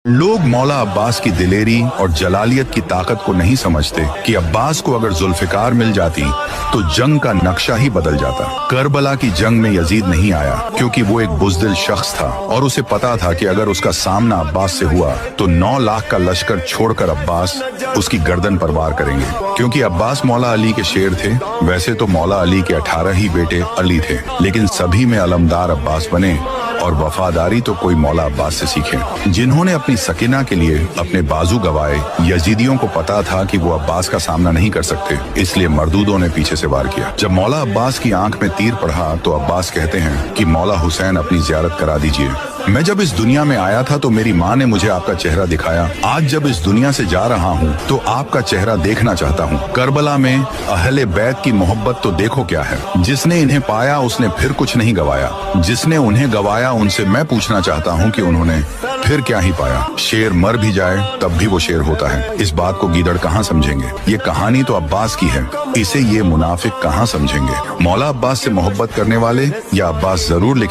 लोग मौला अब्बास की दिलेरी और जलालियत की ताकत को नहीं समझते कि अब्बास को अगर जुल्फिकार मिल जाती तो जंग का नक्शा ही बदल जाता। करबला की जंग में यजीद नहीं आया क्योंकि वो एक बुज़दिल शख्स था और उसे पता था कि अगर उसका सामना अब्बास से हुआ तो 9 लाख का लश्कर छोड़कर अब्बास उसकी गर्दन पर वार करेंगे। क्योंकि अब्बास मौला अली के शेर थे, वैसे तो मौला अली के 18 ही बेटे अली थे, लेकिन सभी में अलमदार अब्बास बने और वफादारी तो कोई मौला अब्बास से सीखे। जिन्होंने अपनी सकीना के लिए अपने बाजू गवाए, यजीदियों को पता था कि वो अब्बास का सामना नहीं कर सकते, इसलिए मरदूदों ने पीछे से वार किया। जब मौला अब्बास की आंख में तीर पड़ा तो अब्बास कहते हैं कि मौला हुसैन अपनी ज़ियारत करा दीजिए। मैं जब इस दुनिया में आया था तो मेरी माँ ने मुझे आपका चेहरा दिखाया। आज जब इस दुनिया से जा रहा हूँ तो आपका चेहरा देखना चाहता हूँ। करबला में अहले बैत की मोहब्बत तो देखो क्या है। जिसने इन्हें पाया उसने फिर कुछ नहीं गवाया, जिसने उन्हें गवाया उनसे मैं पूछना चाहता हूँ कि उन्होंने फिर क्या ही पाया। शेर मर भी जाए तब भी वो शेर होता है। इस बात को गीदड़ कहाँ समझेंगे। ये कहानी तो अब्बास की है, इसे ये मुनाफिक कहाँ समझेंगे। मौला अब्बास से मोहब्बत करने वाले या अब्बास जरूर लिखे।